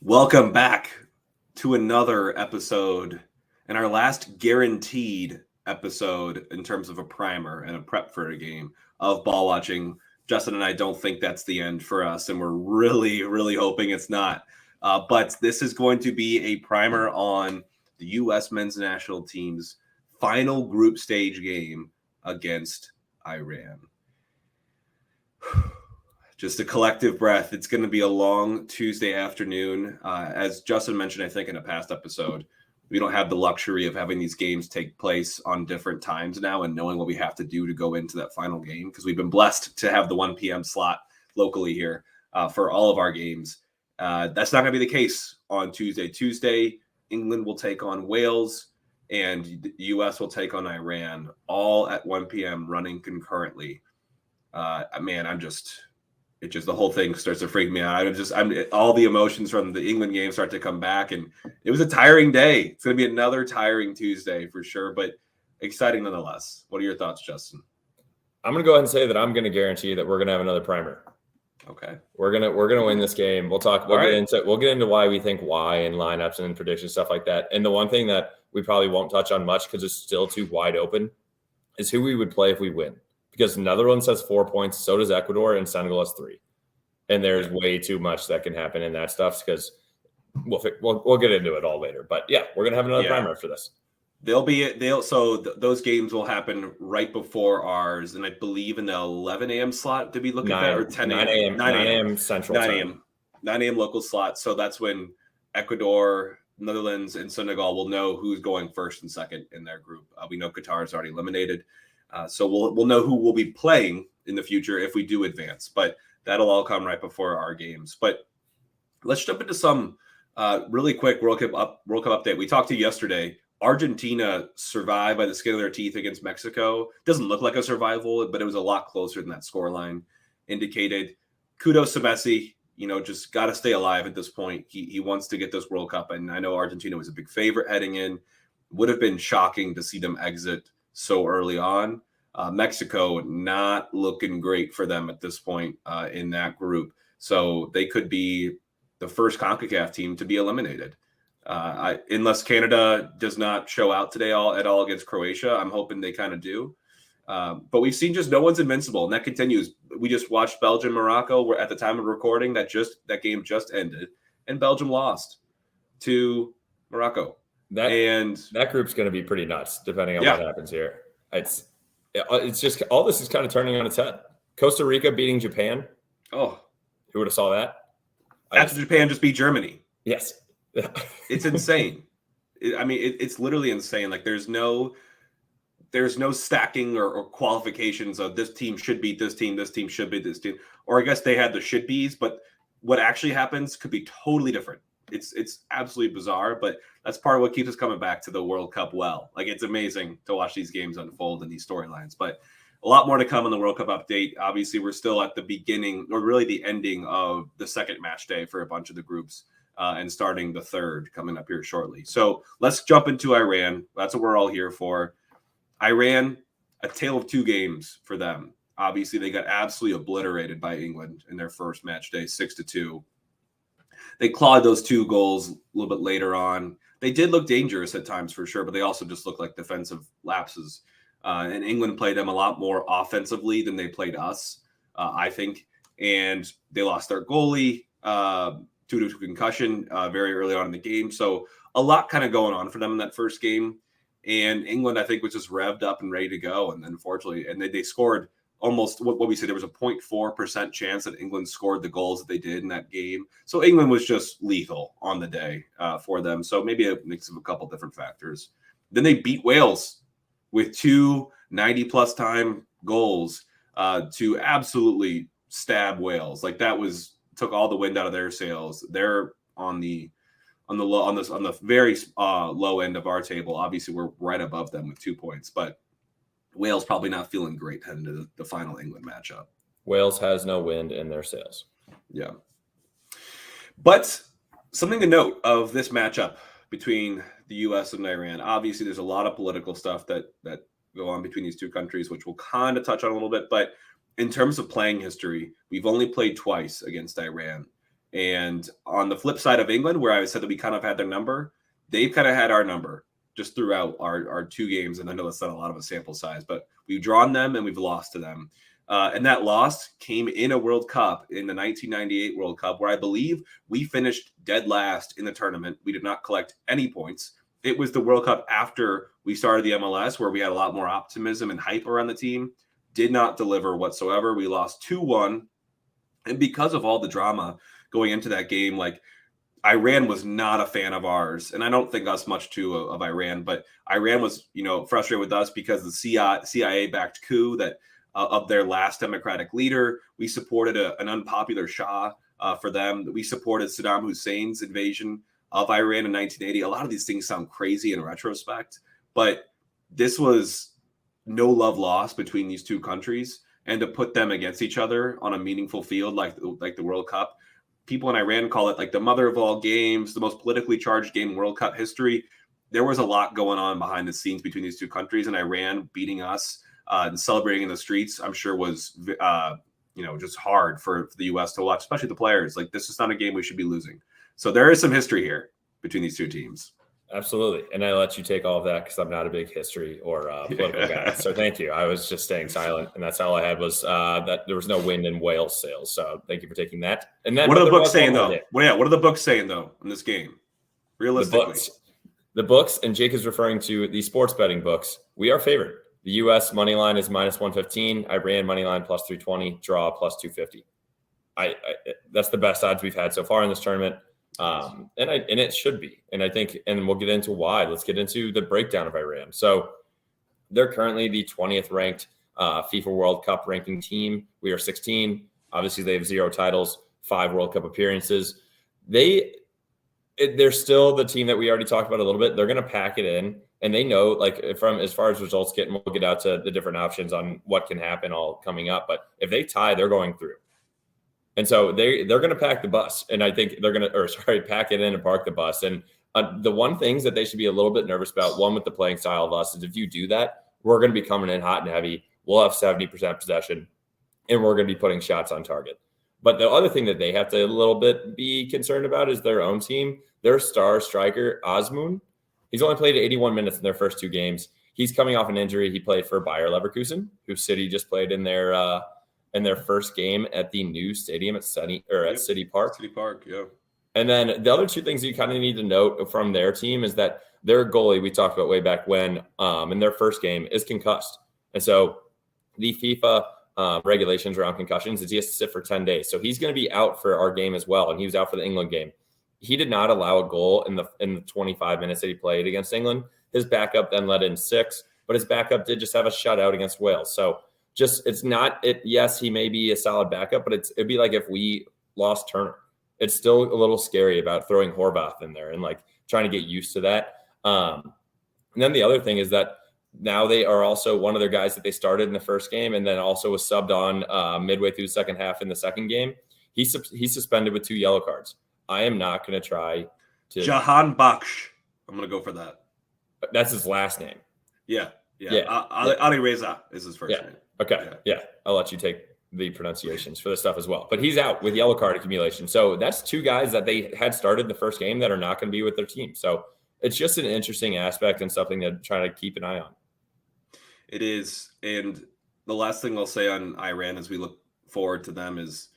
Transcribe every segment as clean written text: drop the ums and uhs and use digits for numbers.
Welcome back to another episode and our last guaranteed episode in terms of a primer and a prep for a game of ball watching. Justin and I don't think that's the end for us, and we're really hoping it's not. But this is going to be a primer on the U.S. men's national team's final group stage game against Iran. Just a collective breath. It's going to be a long Tuesday afternoon. As Justin mentioned, I think in a past episode, we don't have the luxury of having these games take place on different times now and knowing what we have to do to go into that final game, because we've been blessed to have the 1 p.m. slot locally here for all of our games. That's not going to be the case on Tuesday. Tuesday, England will take on Wales and the U.S. will take on Iran, all at 1 p.m. running concurrently. It just the whole thing starts to freak me out. I'm all the emotions from the England game start to come back, and it was a tiring day. It's going to be another tiring Tuesday for sure, but exciting nonetheless. What are your thoughts, Justin? I'm going to go ahead and say that I'm going to guarantee that we're going to have another primer. Okay, we're gonna win this game. We'll get into why we think why and lineups and predictions, stuff like that. And the one thing that we probably won't touch on much because it's still too wide open is who we would play if we win. Because Netherlands has 4 points, so does Ecuador, and Senegal has 3. And there's way too much that can happen in that stuff because we'll get into it all later. But yeah, we're gonna have another primer after this. Those games will happen right before ours, and I believe in the 11 a.m. slot. Did we look at that, or 10 a.m.? 9 a.m. Central 9 a.m. 9 a.m. local slot. So that's when Ecuador, Netherlands, and Senegal will know who's going first and second in their group. We know Qatar is already eliminated. So we'll know who we'll be playing in the future if we do advance, but that'll all come right before our games. But let's jump into some really quick World Cup update. We talked to you yesterday. Argentina survived by the skin of their teeth against Mexico. Doesn't look like a survival, but it was a lot closer than that scoreline indicated. Kudos to Messi. Just got to stay alive at this point. He wants to get this World Cup, and I know Argentina was a big favorite heading in. Would have been shocking to see them exit so early on. Mexico not looking great for them at this point in that group. So they could be the first CONCACAF team to be eliminated. Unless Canada does not show out today at all against Croatia. I'm hoping they kind of do. But we've seen just no one's invincible, and that continues. We just watched Belgium, Morocco. We're at the time of recording that game just ended, and Belgium lost to Morocco. That group's going to be pretty nuts, depending on what happens here. It's just all this is kind of turning on its head. Costa Rica beating Japan. Oh, who would have saw that? After Japan just beat Germany. Yes, it's insane. It's literally insane. Like there's no stacking or qualifications of this team should beat this team. This team should beat this team. Or I guess they had the should be's, but what actually happens could be totally different. It's absolutely bizarre, but that's part of what keeps us coming back to the World Cup well. Like, it's amazing to watch these games unfold and these storylines, but a lot more to come on the World Cup update. Obviously, we're still at the beginning, or really the ending of the second match day for a bunch of the groups, and starting the third coming up here shortly. So let's jump into Iran. That's what we're all here for. Iran, a tale of two games for them. Obviously, they got absolutely obliterated by England in their first match day, 6-2. They clawed those 2 goals a little bit later on. They did look dangerous at times for sure, but they also just looked like defensive lapses. And England played them a lot more offensively than they played us, I think. And they lost their goalie due to concussion very early on in the game. So a lot kind of going on for them in that first game. And England, I think, was just revved up and ready to go. And unfortunately, they scored almost what we said. There was a 0.4% chance that England scored the goals that they did in that game. So England was just lethal on the day for them. So maybe a mix of a couple different factors. Then they beat Wales with 2 90-plus time goals to absolutely stab Wales. Like, that took all the wind out of their sails. They're on the very low end of our table. Obviously, we're right above them with 2 points, but Wales probably not feeling great heading to the final England matchup. Wales has no wind in their sails. Yeah. But something to note of this matchup between the U.S. and Iran, obviously there's a lot of political stuff that go on between these two countries, which we'll kind of touch on a little bit. But in terms of playing history, we've only played twice against Iran. And on the flip side of England, where I said that we kind of had their number, they've kind of had our number just throughout our 2 games. And I know that's not a lot of a sample size, but we've drawn them and we've lost to them. And that loss came in a World Cup, in the 1998 World Cup, where I believe we finished dead last in the tournament. We did not collect any points. It was the World Cup after we started the MLS, where we had a lot more optimism and hype around the team. Did not deliver whatsoever. We lost 2-1. And because of all the drama going into that game, like, Iran was not a fan of ours. And I don't think us much too of Iran, but Iran was, frustrated with us because the CIA-backed coup that of their last democratic leader. We supported an unpopular Shah for them. We supported Saddam Hussein's invasion of Iran in 1980. A lot of these things sound crazy in retrospect, but this was no love lost between these 2 countries. And to put them against each other on a meaningful field like the World Cup, people in Iran call it like the mother of all games, the most politically charged game in World Cup history. There was a lot going on behind the scenes between these 2 countries, and Iran beating us and celebrating in the streets, I'm sure was, just hard for the U.S. to watch, especially the players. Like, this is not a game we should be losing. So there is some history here between these 2 teams. Absolutely. And I let you take all of that because I'm not a big history or political guy. So thank you. I was just staying silent. And that's all I had was that there was no wind in Wales sales. So thank you for taking that. And then what are the books saying, though? What are the books saying, though, in this game? Realistically. The books, and Jake is referring to the sports betting books. We are favored. The U.S. money line is -115. Iran money line +320. Draw +250. That's the best odds we've had so far in this tournament. And it should be. And I think, and we'll get into why. Let's get into the breakdown of Iran. So they're currently the 20th ranked FIFA World Cup ranking team. We are 16. Obviously, they have 0 titles, 5 World Cup appearances. They're still the team that we already talked about a little bit. They're going to pack it in, and they know, like, from as far as results get, and we'll get out to the different options on what can happen all coming up. But if they tie, they're going through. And so they're going to pack the bus, and I think they're going to, pack it in and park the bus. And the one things that they should be a little bit nervous about, one with the playing style of us, is if you do that, we're going to be coming in hot and heavy. We'll have 70% possession, and we're going to be putting shots on target. But the other thing that they have to a little bit be concerned about is their own team. Their star striker, Azmoun, he's only played 81 minutes in their first 2 games. He's coming off an injury. He played for Bayer Leverkusen, who City just played in their first game at the new stadium at City Park. City Park, yeah. And then the other 2 things you kind of need to note from their team is that their goalie, we talked about way back when, in their first game, is concussed. And so the FIFA regulations around concussions is he has to sit for 10 days. So he's going to be out for our game as well, and he was out for the England game. He did not allow a goal in the 25 minutes that he played against England. His backup then let in 6, but his backup did just have a shutout against Wales. So it's not it. Yes, he may be a solid backup, but it'd be like if we lost Turner. It's still a little scary about throwing Horvath in there and like trying to get used to that. And then the other thing is that now they are also one of their guys that they started in the first game and then also was subbed on midway through the second half in the second game. He's suspended with 2 yellow cards. I am not going to try to. Jahan Baksh. I'm going to go for that. That's his last name. Yeah. Ali Reza is his first name. Okay. Yeah. I'll let you take the pronunciations for this stuff as well. But he's out with yellow card accumulation. So that's 2 guys that they had started the first game that are not going to be with their team. So it's just an interesting aspect and something to try to keep an eye on. It is. And the last thing I'll say on Iran as we look forward to them is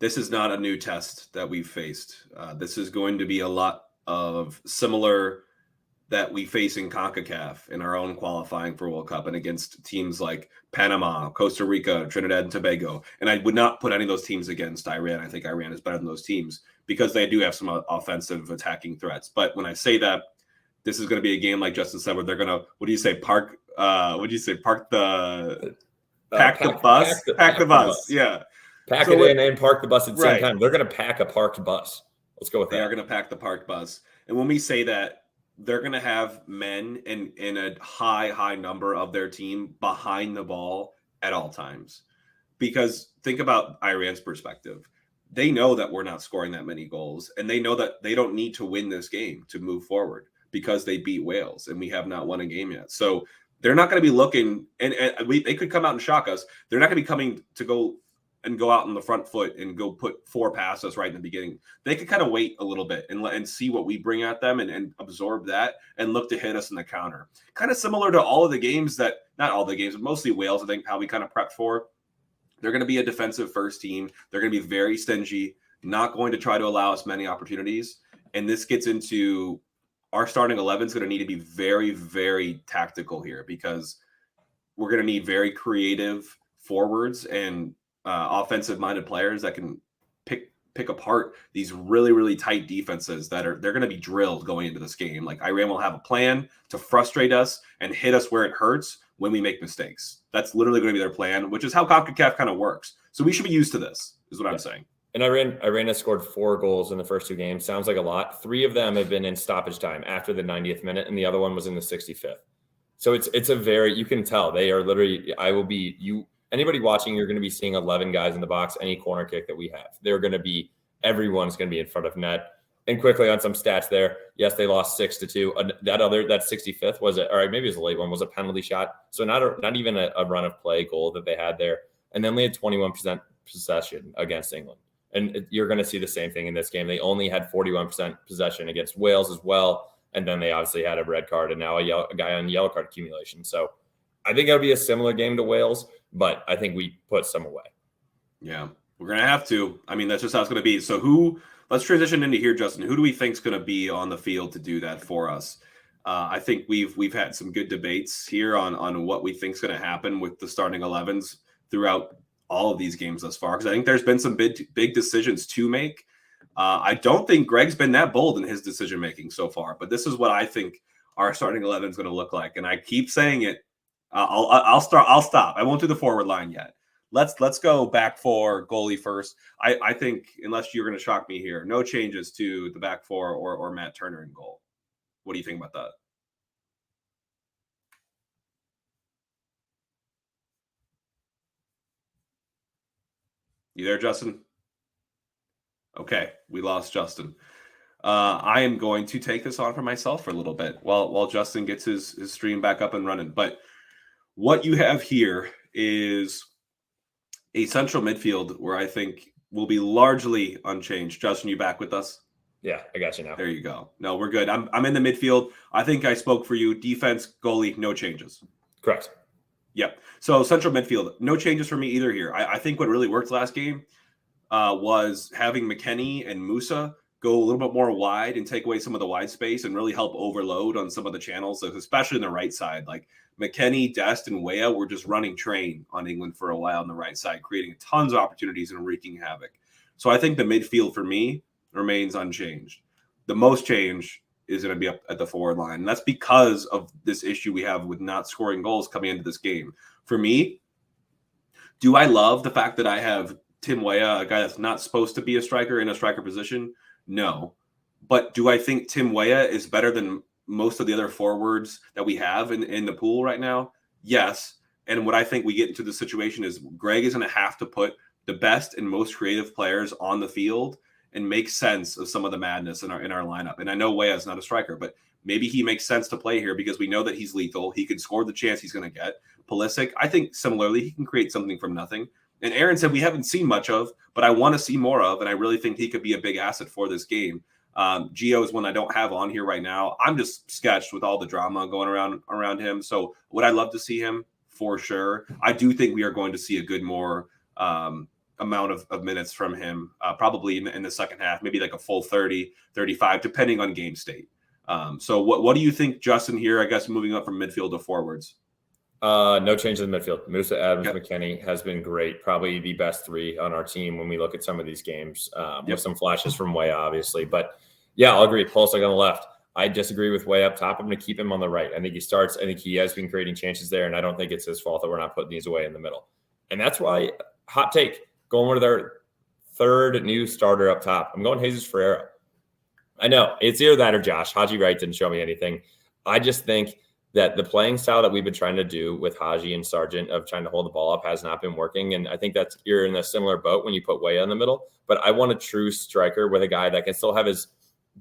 this is not a new test that we've faced. This is going to be a lot of similar that we face in CONCACAF in our own qualifying for World Cup and against teams like Panama, Costa Rica, Trinidad and Tobago. And I would not put any of those teams against Iran. I think Iran is better than those teams because they do have some offensive attacking threats. But when I say that, this is going to be a game like Justin said, where they're going to, pack the bus. Yeah. Pack it in and park the bus at the same time. They're going to pack a parked bus. Let's go with that. They are going to pack the parked bus. And when we say that, they're going to have men in a high number of their team behind the ball at all times. Because think about Iran's perspective. They know that we're not scoring that many goals, and they know that they don't need to win this game to move forward because they beat Wales, and we have not won a game yet. So they're not going to be looking, and they could come out and shock us. They're not going to be coming to go and go out on the front foot and go put 4 passes right in the beginning. They could kind of wait a little bit and see what we bring at them and absorb that and look to hit us in the counter. Kind of similar to all of the games that, not all the games, but mostly Wales, I think, how we kind of prepped for. They're going to be a defensive first team. They're going to be very stingy, not going to try to allow us many opportunities. And this gets into our starting 11 is going to need to be very, very tactical here, because we're going to need very creative forwards and offensive-minded players that can pick apart these really, really tight defenses they're going to be drilled going into this game. Like, Iran will have a plan to frustrate us and hit us where it hurts when we make mistakes. That's literally going to be their plan, which is how CONCACAF kind of works. So we should be used to this, is what I'm saying. And Iran has scored 4 goals in the first 2 games. Sounds like a lot. 3 of them have been in stoppage time after the 90th minute, and the other one was in the 65th. So it's a very, you can tell they are literally, anybody watching, you're going to be seeing 11 guys in the box, any corner kick that we have. Everyone's going to be in front of net. And quickly on some stats there, yes, they lost 6-2. That 65th was maybe it was a late one, was a penalty shot. So not even a run of play goal that they had there. And then they had 21% possession against England. And you're going to see the same thing in this game. They only had 41% possession against Wales as well. And then they obviously had a red card and now a guy on yellow card accumulation. So I think it'll be a similar game to Wales, but I think we put some away. Yeah, we're going to have to. I mean, that's just how it's going to be. So let's transition into here, Justin. Who do we think is going to be on the field to do that for us? I think we've had some good debates here on what we think is going to happen with the starting 11s throughout all of these games thus far, because I think there's been some big decisions to make. I don't think Greg's been that bold in his decision making so far, but this is what I think our starting 11 is going to look like, and I keep saying it. I'll stop. I won't do the forward line yet. Let's go back 4 goalie first. I think, unless you're going to shock me here, no changes to the back 4 or Matt Turner in goal. What do you think about that? You there, Justin? Okay, we lost Justin. I am going to take this on for myself for a little bit while Justin gets his stream back up and running. But what you have here is a central midfield where I think will be largely unchanged. Justin, you back with us? Yeah, I got you now. There you go. No, we're good. I'm in the midfield. I think I spoke for you. Defense, goalie, no changes. Correct. Yep. So central midfield, no changes for me either here. I think what really worked last game was having McKennie and Musa go a little bit more wide and take away some of the wide space and really help overload on some of the channels, especially on the right side. Like McKennie, Dest, and Weah were just running train on England for a while on the right side, creating tons of opportunities and wreaking havoc. So I think the midfield for me remains unchanged. The most change is going to be up at the forward line. And that's because of this issue we have with not scoring goals coming into this game. For me, do I love the fact that I have Tim Weah, a guy that's not supposed to be a striker, in a striker position? No. But do I think Tim Weah is better than most of the other forwards that we have in the pool right now? Yes. And what I think we get into the situation is Greg is going to have to put the best and most creative players on the field and make sense of some of the madness in our lineup. And I know Weah is not a striker, but maybe he makes sense to play here because we know that he's lethal. He can score the chance he's going to get. Pulisic, I think similarly, he can create something from nothing. And Aaron said we haven't seen much of, but I want to see more of, and I really think he could be a big asset for this game. Gio is one I don't have on here right now. I'm just sketched with all the drama going around him. So would I love to see him? For sure. I do think we are going to see a good more amount of minutes from him, probably in the second half, maybe like a full 30, 35, depending on game state. So what do you think, Justin, here, I guess, moving up from midfield to forwards? No change in the midfield. Musa, Adams, Yep. McKennie has been great. Probably the best 3 on our team when we look at some of these games, with some flashes from Weah, obviously. But yeah, I'll agree. Pulisic on the left. I disagree with Weah up top. I'm going to keep him on the right. I think he starts. I think he has been creating chances there, and I don't think it's his fault that we're not putting these away in the middle. And that's why, hot take, going with our 3rd new starter up top. I'm going Jesus Ferreira. I know it's either that or Josh. Haji Wright didn't show me anything. I just think that the playing style that we've been trying to do with Haji and Sargent of trying to hold the ball up has not been working. And I think that's, you're in a similar boat when you put Weah in the middle. But I want a true striker with a guy that can still have his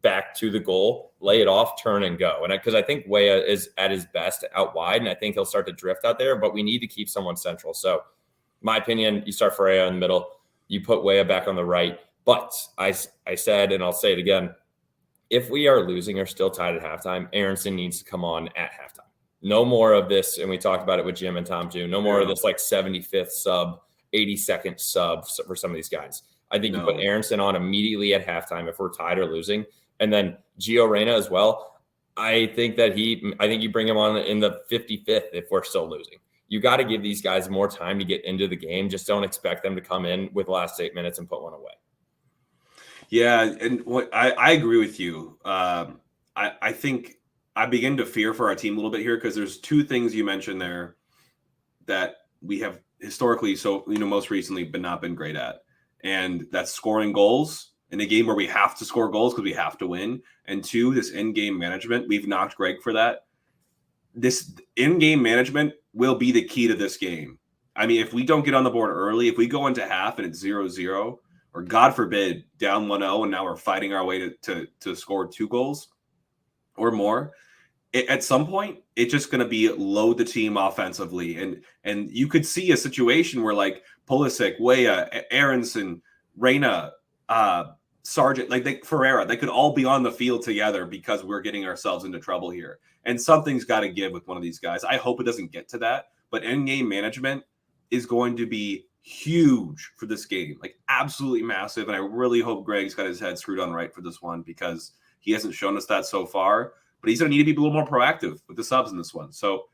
back to the goal, lay it off, turn and go. And because I think Weah is at his best out wide, and I think he'll start to drift out there, but we need to keep someone central. So my opinion, you start Ferreira in the middle. You put Weah back on the right. But I said, and I'll say it again, if we are losing or still tied at halftime, Aronson needs to come on at halftime. No more of this, and we talked about it with Jim and Tom too, no more of this like 75th sub, 82nd sub for some of these guys. I think you put Aronson on immediately at halftime if we're tied or losing. And then Gio Reyna as well. I think you bring him on in the 55th if we're still losing. You got to give these guys more time to get into the game. Just don't expect them to come in with the last 8 minutes and put one away. Yeah, and I agree with you. I think I begin to fear for our team a little bit here because there's two things you mentioned there that we have historically, most recently, not been great at, and that's scoring goals in a game where we have to score goals because we have to win, and two, this in-game management. We've knocked Greg for that. This in-game management will be the key to this game. I mean, if we don't get on the board early, if we go into half and it's 0-0, or God forbid, down 1-0, and now we're fighting our way to score 2 goals or more, at some point, it's just going to be load the team offensively. And you could see a situation where like Pulisic, Weah, Aronson, Reyna, Sargent, Ferreira, they could all be on the field together because we're getting ourselves into trouble here. And something's got to give with one of these guys. I hope it doesn't get to that, but in-game management is going to be huge for this game, like absolutely massive. And I really hope Greg's got his head screwed on right for this one because he hasn't shown us that so far. But he's going to need to be a little more proactive with the subs in this one. So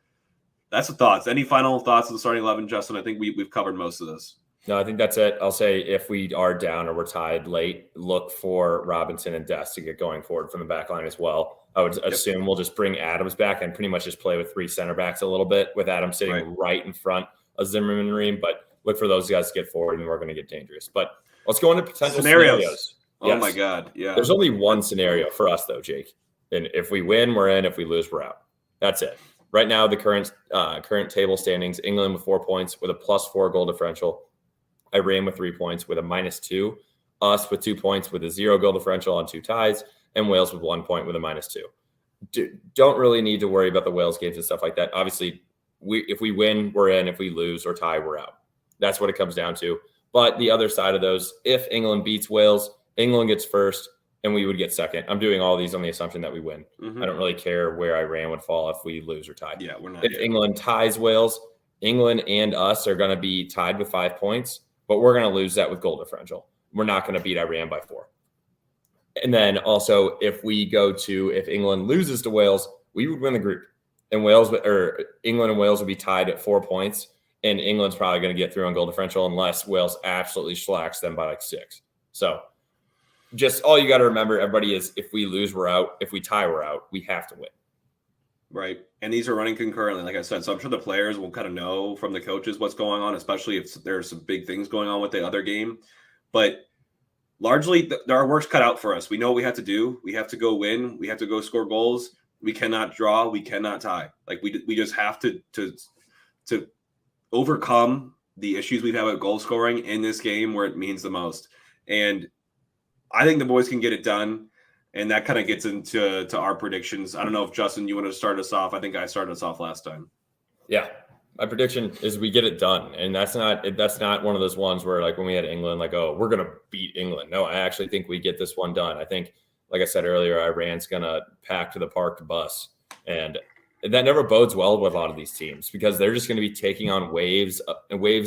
that's the thoughts. Any final thoughts on the starting 11, Justin? I think we've covered most of this. No, I think that's it. I'll say if we are down or we're tied late, look for Robinson and Dest to get going forward from the back line as well. I would assume we'll just bring Adams back and pretty much just play with 3 center backs a little bit with Adams sitting right in front of Zimmerman and Ream. But look for those guys to get forward and we're going to get dangerous. But let's go into potential scenarios. Oh, my God. Yeah. There's only one scenario for us, though, Jake. And if we win, we're in. If we lose, we're out. That's it. Right now, the current table standings, England with 4 points with a +4 goal differential. Iran with 3 points with a -2. Us with 2 points with a 0 goal differential on 2 ties. And Wales with 1 point with a -2. Don't really need to worry about the Wales games and stuff like that. Obviously, if we win, we're in. If we lose or tie, we're out. That's what it comes down to. But the other side of those, if England beats Wales, England gets first, and we would get second. I'm doing all these on the assumption that we win. I don't really care where Iran would fall if we lose or tie. Yeah, we're not. If England ties Wales, England and us are going to be tied with 5 points, but we're going to lose that with goal differential. We're not going to beat Iran by 4. And then also, if England loses to Wales, we would win the group. And England and Wales would be tied at 4 points, and England's probably going to get through on goal differential unless Wales absolutely slacks them by 6. So just all you got to remember, everybody, is if we lose, we're out. If we tie, we're out. We have to win. Right. And these are running concurrently, like I said. So I'm sure the players will kind of know from the coaches what's going on, especially if there's some big things going on with the other game. But largely, our work's cut out for us. We know what we have to do. We have to go win. We have to go score goals. We cannot draw. We cannot tie. Like we just have to overcome the issues we've had with goal scoring in this game where it means the most. And I think the boys can get it done. And that kind of gets into our predictions. I don't know if, Justin, you want to start us off. I think I started us off last time. Yeah. My prediction is we get it done. And that's not one of those ones where, like, when we had England, like, oh, we're going to beat England. No, I actually think we get this one done. I think, like I said earlier, Iran's going to pack to the parked bus. And that never bodes well with a lot of these teams because they're just going to be taking on waves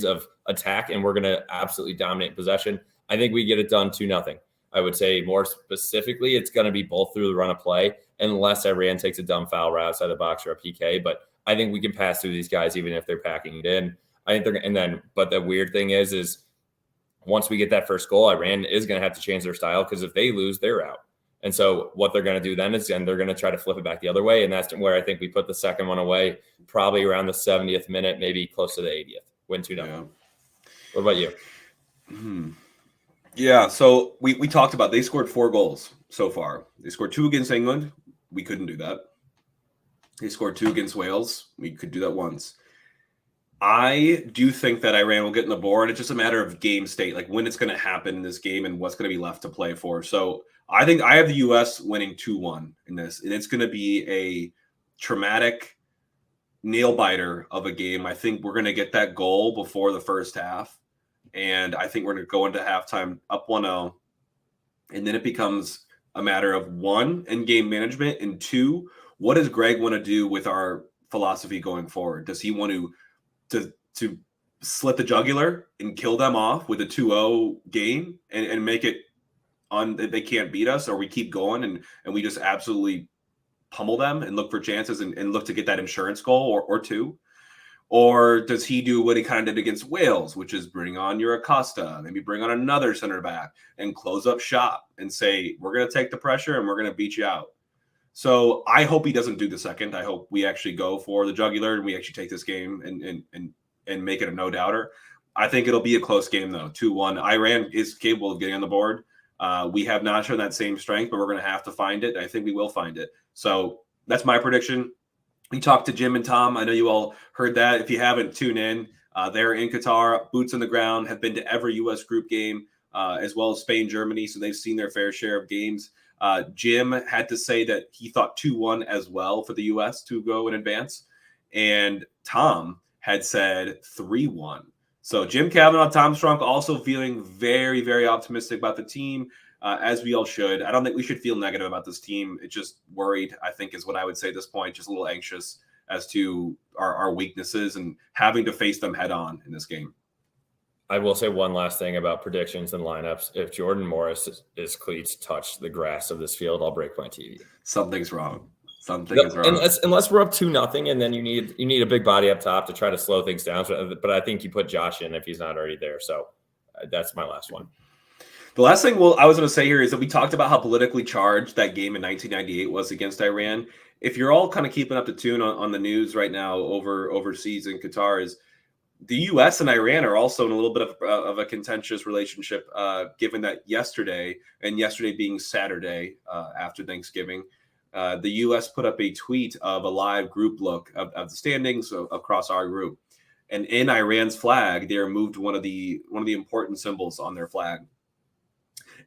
of attack, and we're going to absolutely dominate possession. I think we get it done 2-0. I would say more specifically, it's going to be both through the run of play, unless Iran takes a dumb foul right outside the box or a PK. But I think we can pass through these guys even if they're packing it in. I think but the weird thing is once we get that first goal, Iran is going to have to change their style because if they lose, they're out. And so what they're going to do then is they're going to try to flip it back the other way, and that's where I think we put the second one away, probably around the 70th minute, maybe close to the 80th. Win 2-0. Yeah. What about you? Yeah, so we talked about they scored 4 goals so far. They scored 2 against England. We couldn't do that. They scored 2 against Wales. We could do that once. I do think that Iran will get in the board. It's just a matter of game state, like when it's going to happen in this game and what's going to be left to play for. So I think I have the U.S. winning 2-1 in this, and it's going to be a traumatic nail biter of a game. I think we're going to get that goal before the first half. And I think we're going to go into halftime up 1-0. And then it becomes a matter of 1, in-game management, and 2, what does Greg want to do with our philosophy going forward? Does he want to slit the jugular and kill them off with a 2-0 game and make it on they can't beat us, or we keep going and we just absolutely pummel them and look for chances and look to get that insurance goal or 2? Or does he do what he kind of did against Wales, which is bring on your Acosta, maybe bring on another center back and close up shop and say, we're going to take the pressure and we're going to beat you out? So I hope he doesn't do the second. I hope we actually go for the jugular and we actually take this game and make it a no-doubter. I think it'll be a close game, though, 2-1. Iran is capable of getting on the board. We have not shown that same strength, but we're going to have to find it. I think we will find it. So that's my prediction. We talked to Jim and Tom. I know you all heard that. If you haven't, tune in. They're in Qatar, boots on the ground, have been to every U.S. group game, as well as Spain, Germany, so they've seen their fair share of games. Jim had to say that he thought 2-1 as well for the U.S. to go in advance. And Tom had said 3-1. So Jim Kavanaugh, Tom Strunk also feeling very, very optimistic about the team, as we all should. I don't think we should feel negative about this team. It's just worried, I think, is what I would say at this point. Just a little anxious as to our weaknesses and having to face them head on in this game. I will say one last thing about predictions and lineups. If Jordan Morris's cleats touch the grass of this field, I'll break my TV. Something's wrong. Something is wrong. Unless we're up 2-0, and then you need a big body up top to try to slow things down. But I think you put Josh in if he's not already there. So that's my last one. The last thing I was going to say here is that we talked about how politically charged that game in 1998 was against Iran. If you're all kind of keeping up to tune on the news right now overseas in Qatar, is the U.S. and Iran are also in a little bit of a contentious relationship, given that yesterday being Saturday after Thanksgiving, the U.S. put up a tweet of a live group look of the standings across our group. And in Iran's flag, they removed one of the important symbols on their flag.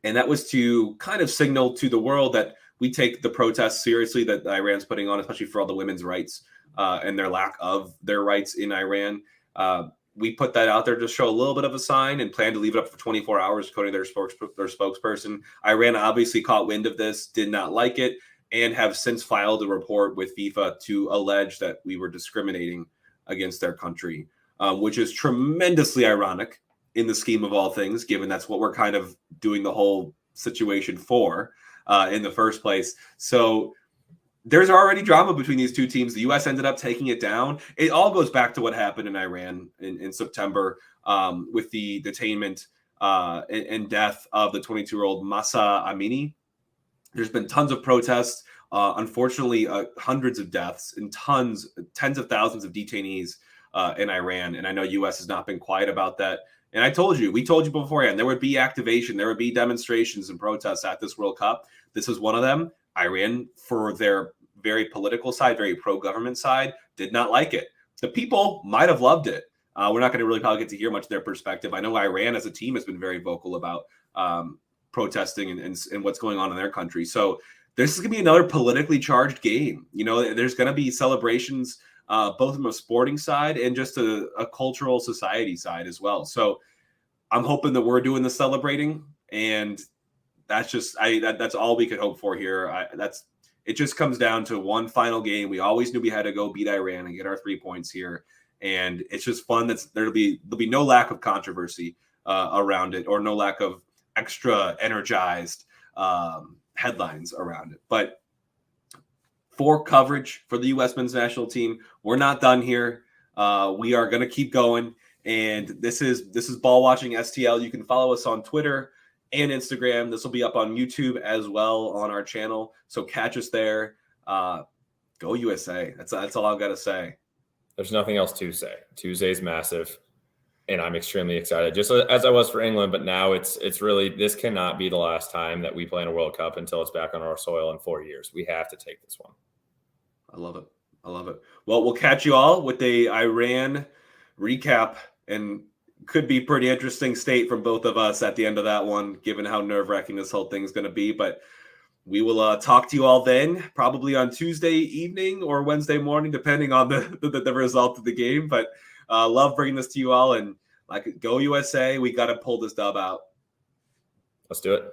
And that was to kind of signal to the world that we take the protests seriously that Iran's putting on, especially for all the women's rights and their lack of their rights in Iran. We put that out there to show a little bit of a sign and plan to leave it up for 24 hours, according to their spokesperson. Iran obviously caught wind of this, did not like it, and have since filed a report with FIFA to allege that we were discriminating against their country, which is tremendously ironic in the scheme of all things, given that's what we're kind of doing the whole situation for in the first place. So there's already drama between these two teams. The U.S. ended up taking it down. It all goes back to what happened in Iran in September with the detainment and death of the 22-year-old Mahsa Amini. There's been tons of protests. Unfortunately, hundreds of deaths and tens of thousands of detainees in Iran. And I know U.S. has not been quiet about that. And we told you beforehand, there would be activation, there would be demonstrations and protests at this World Cup. This is one of them. Iran, for their very political side, very pro-government side, did not like it. The people might have loved it. We're not going to really probably get to hear much of their perspective. I know Iran as a team has been very vocal about protesting and what's going on in their country. So this is going to be another politically charged game. You know, there's going to be celebrations both from a sporting side and just a cultural society side as well. So I'm hoping that we're doing the celebrating, and that's just that's all we could hope for here. It just comes down to one final game. We always knew we had to go beat Iran and get our 3 points here, and it's just fun. There'll be no lack of controversy around it, or no lack of extra energized headlines around it. But for coverage for the U.S. men's national team, we're not done here. We are going to keep going, and this is Ball Watching STL. You can follow us on Twitter and Instagram. This will be up on YouTube as well on our channel, so catch us there. Go USA. That's all I've got to say. There's nothing else to say. Tuesday's massive, and I'm extremely excited, just as I was for England. But now it's really, this cannot be the last time that we play in a World Cup until it's back on our soil in 4 years. We have to take this one. I love it. Well, we'll catch you all with the Iran recap, and could be pretty interesting state from both of us at the end of that one, given how nerve-wracking this whole thing is going to be. But we will talk to you all then, probably on Tuesday evening or Wednesday morning, depending on the result of the game. But love bringing this to you all, and Like, go USA. We got to pull this dub out. Let's do it.